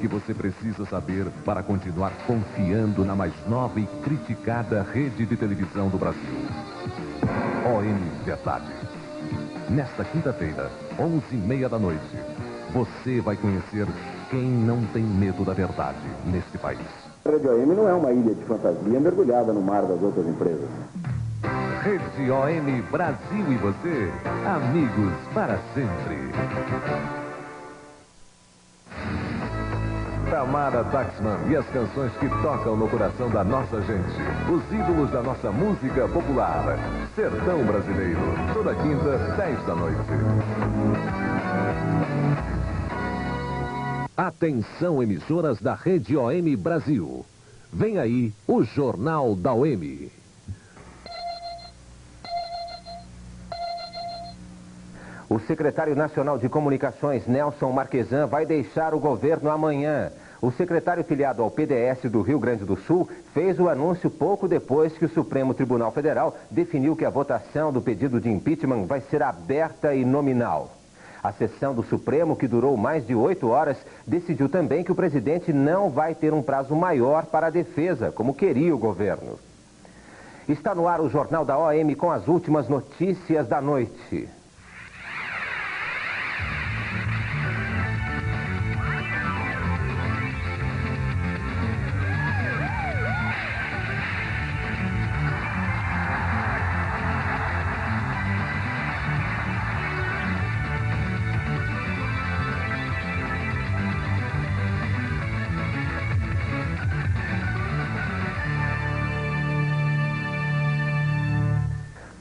que você precisa saber para continuar confiando na mais nova e criticada rede de televisão do Brasil. OM Verdade. Nesta quinta-feira, 11h30 da noite, você vai conhecer quem não tem medo da verdade neste país. A Rede OM não é uma ilha de fantasia mergulhada no mar das outras empresas. Rede OM Brasil e você, amigos para sempre. Tamara Taxman e as canções que tocam no coração da nossa gente. Os ídolos da nossa música popular. Sertão Brasileiro. Toda quinta, 10 da noite. Atenção, emissoras da Rede OM Brasil. Vem aí o Jornal da OM. O secretário nacional de comunicações, Nelson Marquesan, vai deixar o governo amanhã. O secretário filiado ao PDS do Rio Grande do Sul fez o anúncio pouco depois que o Supremo Tribunal Federal definiu que a votação do pedido de impeachment vai ser aberta e nominal. A sessão do Supremo, que durou mais de 8 horas, decidiu também que o presidente não vai ter um prazo maior para a defesa, como queria o governo. Está no ar o Jornal da OM com as últimas notícias da noite.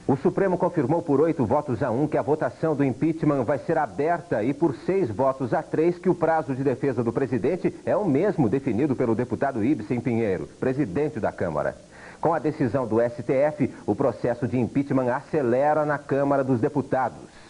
O Supremo confirmou por 8 votos a 1 que a votação do impeachment vai ser aberta e por 6 votos a 3 que o prazo de defesa do presidente é o mesmo definido pelo deputado Ibsen Pinheiro, presidente da Câmara. Com a decisão do STF, o processo de impeachment acelera na Câmara dos Deputados.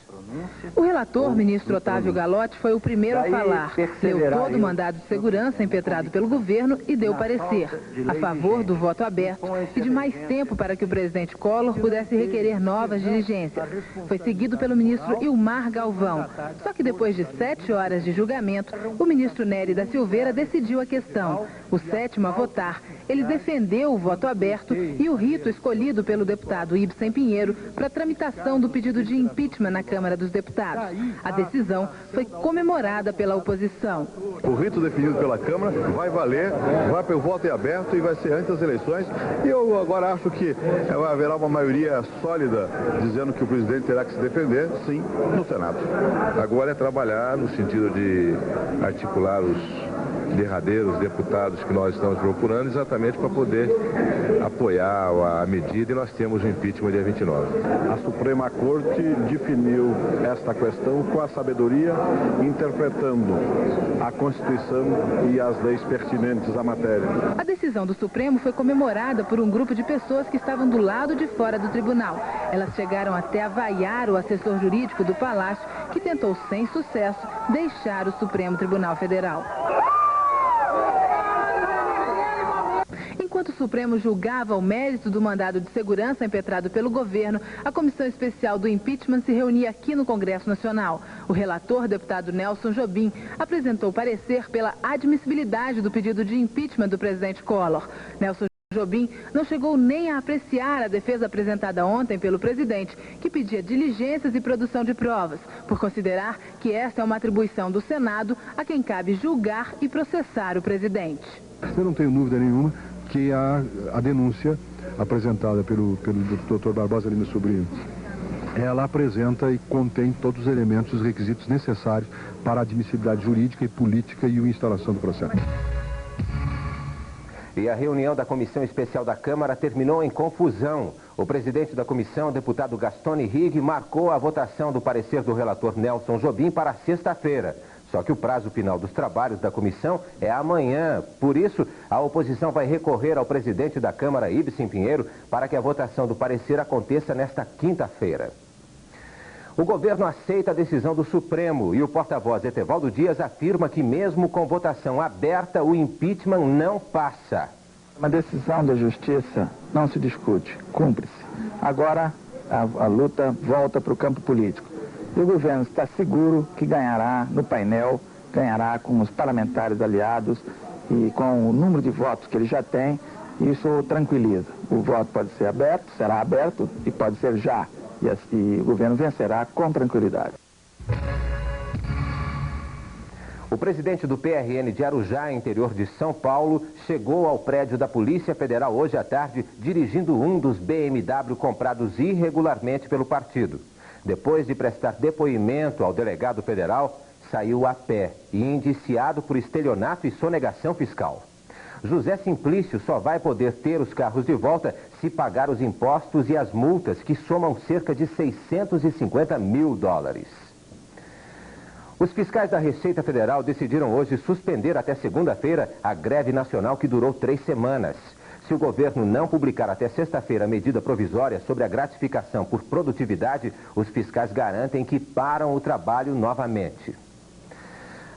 O relator, ministro Otávio Galotti, foi o primeiro a falar. Leu todo o mandado de segurança impetrado pelo governo e deu parecer a favor do voto aberto e de mais tempo para que o presidente Collor pudesse requerer novas diligências. Foi seguido pelo ministro Ilmar Galvão. Só que depois de 7 horas de julgamento, o ministro Nery da Silveira decidiu a questão. O sétimo a votar, ele defendeu o voto aberto e o rito escolhido pelo deputado Ibsen Pinheiro para a tramitação do pedido de impeachment na Câmara dos Deputados. A decisão foi comemorada pela oposição. O rito definido pela Câmara vai valer, o voto é aberto e vai ser antes das eleições. E eu agora acho que haverá uma maioria sólida dizendo que o presidente terá que se defender, sim, no Senado. Agora é trabalhar no sentido de articular os derradeiros deputados que nós estamos procurando exatamente para poder apoiar a medida, e nós temos o impeachment dia 29. A Suprema Corte definiu esta questão com a sabedoria, interpretando a Constituição e as leis pertinentes à matéria. A decisão do Supremo foi comemorada por um grupo de pessoas que estavam do lado de fora do tribunal. Elas chegaram até a vaiar o assessor jurídico do Palácio, que tentou sem sucesso deixar o Supremo Tribunal Federal. Enquanto o Supremo julgava o mérito do mandado de segurança impetrado pelo governo, a Comissão Especial do Impeachment se reunia aqui no Congresso Nacional. O relator, deputado Nelson Jobim, apresentou parecer pela admissibilidade do pedido de impeachment do presidente Collor. Nelson Jobim não chegou nem a apreciar a defesa apresentada ontem pelo presidente, que pedia diligências e produção de provas, por considerar que esta é uma atribuição do Senado a quem cabe julgar e processar o presidente. Eu não tenho dúvida nenhuma que a denúncia apresentada pelo Dr. Barbosa Lima Sobrinho, ela apresenta e contém todos os elementos, os requisitos necessários para a admissibilidade jurídica e política e a instalação do processo. E a reunião da Comissão Especial da Câmara terminou em confusão. O presidente da comissão, deputado Gastone Rigg, marcou a votação do parecer do relator Nelson Jobim para sexta-feira. Só que o prazo final dos trabalhos da comissão é amanhã. Por isso, a oposição vai recorrer ao presidente da Câmara, Ibsen Pinheiro, para que a votação do parecer aconteça nesta quinta-feira. O governo aceita a decisão do Supremo e o porta-voz Etevaldo Dias afirma que mesmo com votação aberta, o impeachment não passa. Uma decisão da Justiça não se discute, cumpre-se. Agora a luta volta para o campo político. E o governo está seguro que ganhará no painel ganhará com os parlamentares aliados e com o número de votos que ele já tem, isso tranquiliza. O voto pode ser aberto, será aberto e pode ser já. E o governo vencerá com tranquilidade. O presidente do PRN de Arujá, interior de São Paulo, chegou ao prédio da Polícia Federal hoje à tarde, dirigindo um dos BMW comprados irregularmente pelo partido. Depois de prestar depoimento ao delegado federal, saiu a pé e indiciado por estelionato e sonegação fiscal. José Simplício só vai poder ter os carros de volta se pagar os impostos e as multas, que somam cerca de 650 mil dólares. Os fiscais da Receita Federal decidiram hoje suspender até segunda-feira a greve nacional que durou 3 semanas. Se o governo não publicar até sexta-feira a medida provisória sobre a gratificação por produtividade, os fiscais garantem que param o trabalho novamente.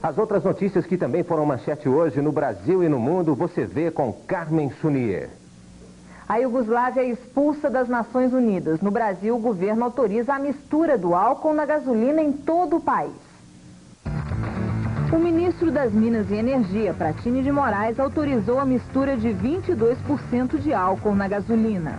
As outras notícias que também foram manchete hoje no Brasil e no mundo, você vê com Carmen Sunier. A Iugoslávia é expulsa das Nações Unidas. No Brasil, o governo autoriza a mistura do álcool na gasolina em todo o país. O ministro das Minas e Energia, Pratini de Moraes, autorizou a mistura de 22% de álcool na gasolina.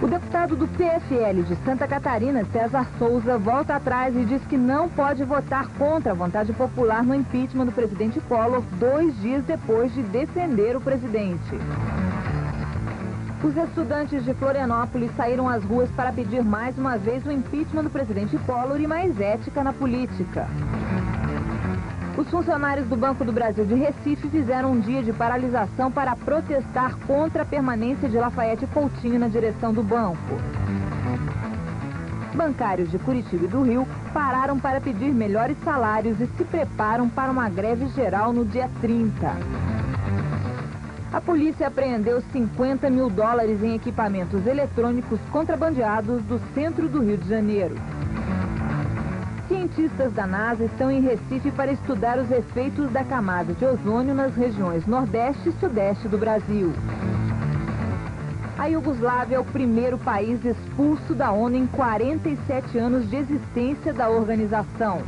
O deputado do PFL de Santa Catarina, César Souza, volta atrás e diz que não pode votar contra a vontade popular no impeachment do presidente Collor 2 dias depois de defender o presidente. Os estudantes de Florianópolis saíram às ruas para pedir mais uma vez o impeachment do presidente Collor e mais ética na política. Os funcionários do Banco do Brasil de Recife fizeram um dia de paralisação para protestar contra a permanência de Lafayette Coutinho na direção do banco. Bancários de Curitiba e do Rio pararam para pedir melhores salários e se preparam para uma greve geral no dia 30. A polícia apreendeu 50 mil dólares em equipamentos eletrônicos contrabandeados do centro do Rio de Janeiro. Cientistas da NASA estão em Recife para estudar os efeitos da camada de ozônio nas regiões Nordeste e Sudeste do Brasil. A Iugoslávia é o primeiro país expulso da ONU em 47 anos de existência da organização.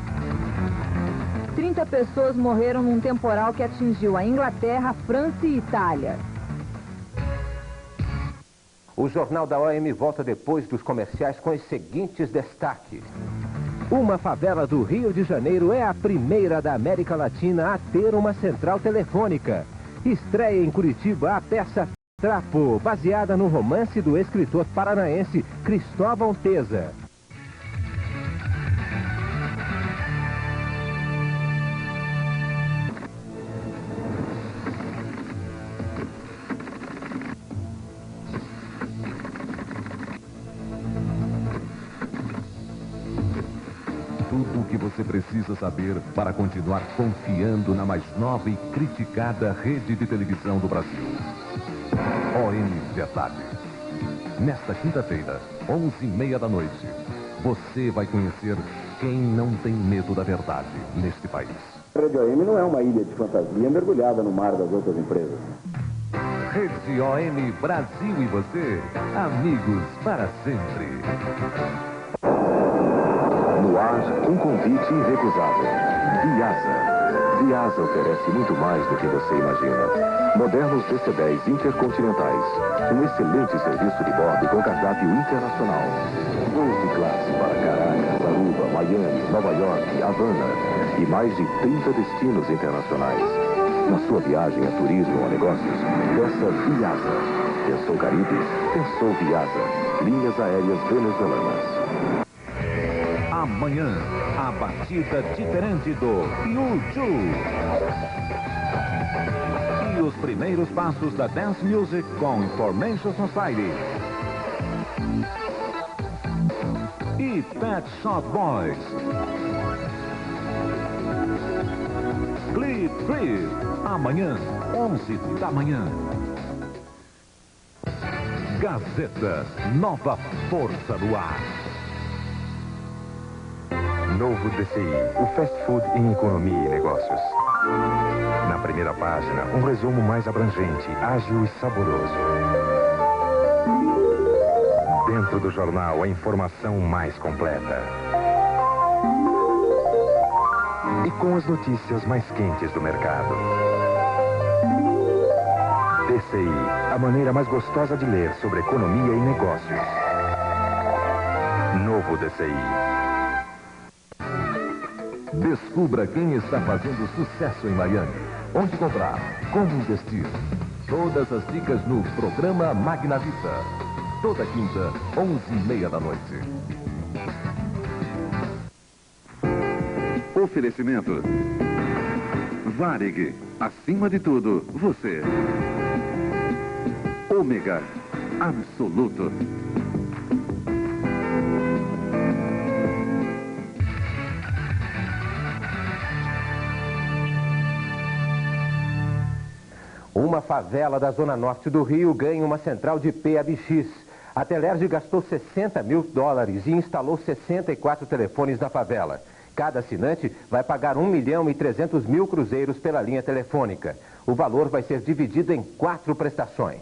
30 pessoas morreram num temporal que atingiu a Inglaterra, França e Itália. O Jornal da OM volta depois dos comerciais com os seguintes destaques. Uma favela do Rio de Janeiro é a primeira da América Latina a ter uma central telefônica. Estreia em Curitiba a peça Trapo, baseada no romance do escritor paranaense Cristóvão Teza. Tudo o que você precisa saber para continuar confiando na mais nova e criticada rede de televisão do Brasil. OM Verdade. Nesta quinta-feira, 11h30 da noite, você vai conhecer quem não tem medo da verdade neste país. A Rede OM não é uma ilha de fantasia mergulhada no mar das outras empresas. Rede OM Brasil e você, amigos para sempre. No ar, um convite irrecusável. Viasa. Viasa oferece muito mais do que você imagina. Modernos DC-10 intercontinentais. Um excelente serviço de bordo com cardápio internacional. Voos de classe para Caracas, Aruba, Miami, Nova York, Havana e mais de 30 destinos internacionais. Na sua viagem a turismo ou a negócios, peça Viasa. Pensou Caribe? Pensou Viasa. Linhas aéreas venezuelanas. Amanhã, a batida diferente do YouTube. E os primeiros passos da Dance Music com Formation Society. E Pet Shop Boys. Clip Trip. Amanhã, 11 da manhã. Gazeta, nova força do ar. Novo DCI, o fast food em economia e negócios. Na primeira página, um resumo mais abrangente, ágil e saboroso. Dentro do jornal, a informação mais completa. e com as notícias mais quentes do mercado. DCI, a maneira mais gostosa de ler sobre economia e negócios. Novo DCI. Descubra quem está fazendo sucesso em Miami. Onde comprar, como investir. Todas as dicas no programa Magna Vita. Toda quinta, 11h30 da noite. Oferecimento. Varig. Acima de tudo, você. Ômega. Absoluto. Uma favela da zona norte do Rio ganha uma central de PABX. A Telerge gastou $60 mil e instalou 64 telefones na favela. Cada assinante vai pagar 1.300.000 cruzeiros pela linha telefônica. O valor vai ser dividido em 4 prestações.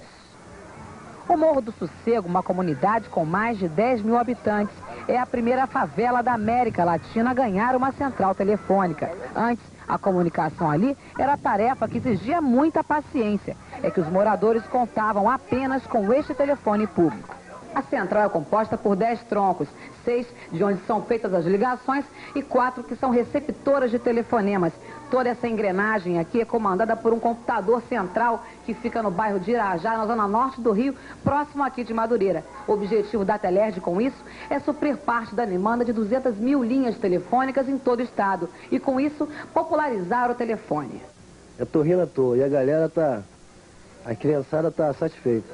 O Morro do Sossego, uma comunidade com mais de 10 mil habitantes, é a primeira favela da América Latina a ganhar uma central telefônica. Antes, a comunicação ali era tarefa que exigia muita paciência. É que os moradores contavam apenas com este telefone público. A central é composta por 10 troncos, 6 de onde são feitas as ligações e 4 que são receptoras de telefonemas. Toda essa engrenagem aqui é comandada por um computador central que fica no bairro de Irajá, na zona norte do Rio, próximo aqui de Madureira. O objetivo da Telerge com isso é suprir parte da demanda de 200 mil linhas telefônicas em todo o estado e com isso popularizar o telefone. Eu tô rindo à toa e a galera a criançada tá satisfeita.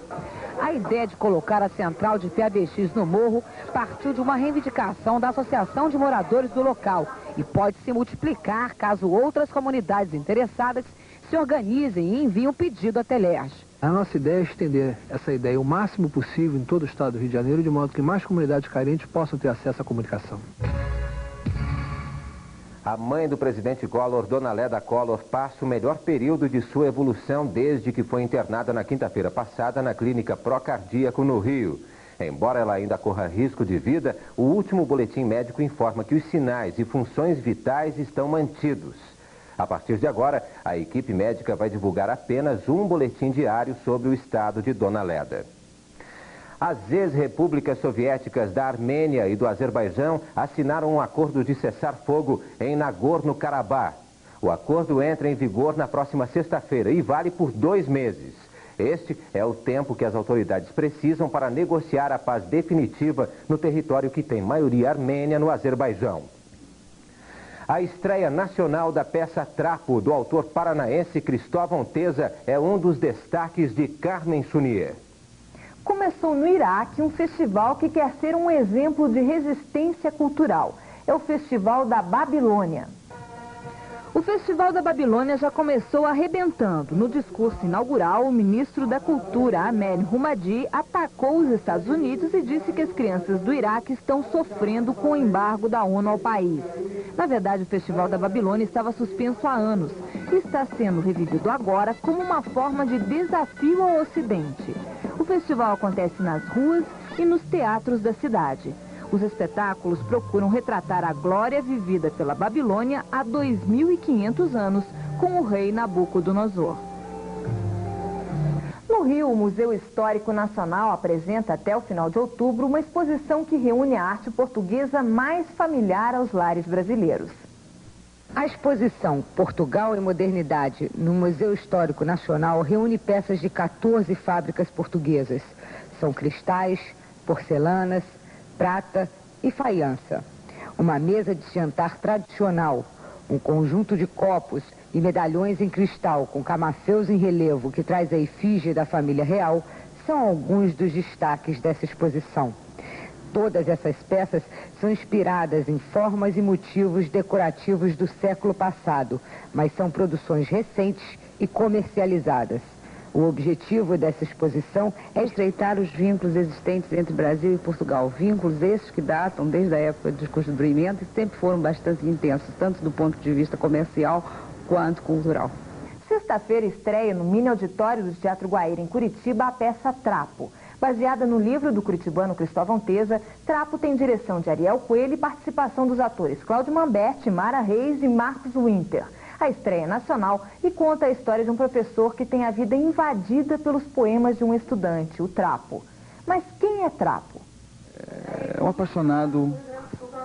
A ideia de colocar a central de PABX no morro partiu de uma reivindicação da Associação de Moradores do local e pode se multiplicar caso outras comunidades interessadas se organizem e enviem um pedido à Telerge. A nossa ideia é estender essa ideia o máximo possível em todo o estado do Rio de Janeiro, de modo que mais comunidades carentes possam ter acesso à comunicação. A mãe do presidente Collor, Dona Leda Collor, passa o melhor período de sua evolução desde que foi internada na quinta-feira passada na clínica Procardíaco, no Rio. Embora ela ainda corra risco de vida, o último boletim médico informa que os sinais e funções vitais estão mantidos. A partir de agora, a equipe médica vai divulgar apenas um boletim diário sobre o estado de Dona Leda. As ex-repúblicas soviéticas da Armênia e do Azerbaijão assinaram um acordo de cessar-fogo em Nagorno-Karabakh. O acordo entra em vigor na próxima sexta-feira e vale por 2 meses. Este é o tempo que as autoridades precisam para negociar a paz definitiva no território que tem maioria armênia no Azerbaijão. A estreia nacional da peça Trapo, do autor paranaense Cristóvão Teza, é um dos destaques de Carmen Sunier. Começou no Iraque um festival que quer ser um exemplo de resistência cultural. É o Festival da Babilônia. O Festival da Babilônia já começou arrebentando. No discurso inaugural, o ministro da Cultura, Ahmed Rumadi, atacou os Estados Unidos e disse que as crianças do Iraque estão sofrendo com o embargo da ONU ao país. Na verdade, o Festival da Babilônia estava suspenso há anos e está sendo revivido agora como uma forma de desafio ao Ocidente. O festival acontece nas ruas e nos teatros da cidade. Os espetáculos procuram retratar a glória vivida pela Babilônia há 2.500 anos com o rei Nabucodonosor. No Rio, o Museu Histórico Nacional apresenta até o final de outubro uma exposição que reúne a arte portuguesa mais familiar aos lares brasileiros. A exposição Portugal e Modernidade no Museu Histórico Nacional reúne peças de 14 fábricas portuguesas. São cristais, porcelanas, prata e faiança. Uma mesa de jantar tradicional, um conjunto de copos e medalhões em cristal com camafeus em relevo que traz a efígie da família real são alguns dos destaques dessa exposição. Todas essas peças são inspiradas em formas e motivos decorativos do século passado, mas são produções recentes e comercializadas. O objetivo dessa exposição é estreitar os vínculos existentes entre Brasil e Portugal. Vínculos esses que datam desde a época do descobrimento e sempre foram bastante intensos, tanto do ponto de vista comercial quanto cultural. Sexta-feira estreia no mini auditório do Teatro Guaíra, em Curitiba, a peça Trapo. Baseada no livro do curitibano Cristóvão Teza, Trapo tem direção de Ariel Coelho e participação dos atores Cláudio Mamberti, Mara Reis e Marcos Winter. A estreia é nacional e conta a história de um professor que tem a vida invadida pelos poemas de um estudante, o Trapo. Mas quem é Trapo? É um apaixonado,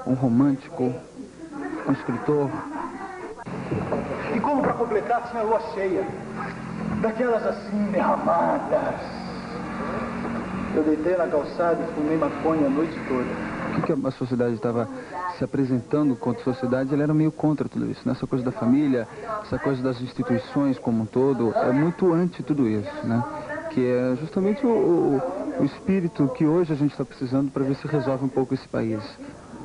um romântico, um escritor. E como para completar, tinha lua cheia, daquelas assim, derramadas. Eu deitei na calçada e fumei maconha a noite toda. O que a sociedade estava se apresentando contra a sociedade, ele era meio contra tudo isso, né? Essa coisa da família, essa coisa das instituições como um todo, é muito anti tudo isso, né? Que é justamente o espírito que hoje a gente está precisando para ver se resolve um pouco esse país.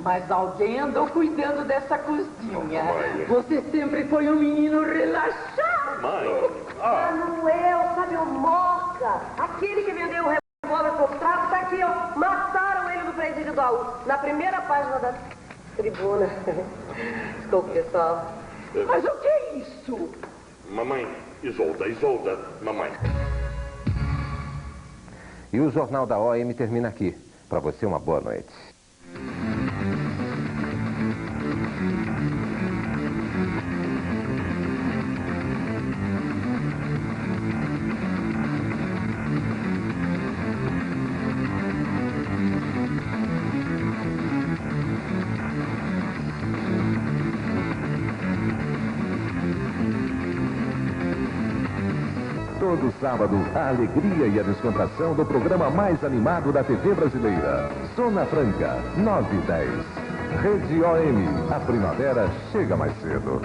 Mas alguém andou cuidando dessa cozinha. Você sempre foi um menino relaxado. Mãe! Manuel, sabe o Moca? Aquele que vendeu o revólver pro Trapo, tá aqui, ó. Mataram ele no presídio do AU, na primeira página da tribuna. Desculpe, pessoal. Mas o que é isso? Mamãe, Isolda, mamãe. E o Jornal da OM termina aqui. Para você, uma boa noite. Todo sábado, a alegria e a descontração do programa mais animado da TV brasileira. Zona Franca, 9 e 10. Rede OM, a primavera chega mais cedo.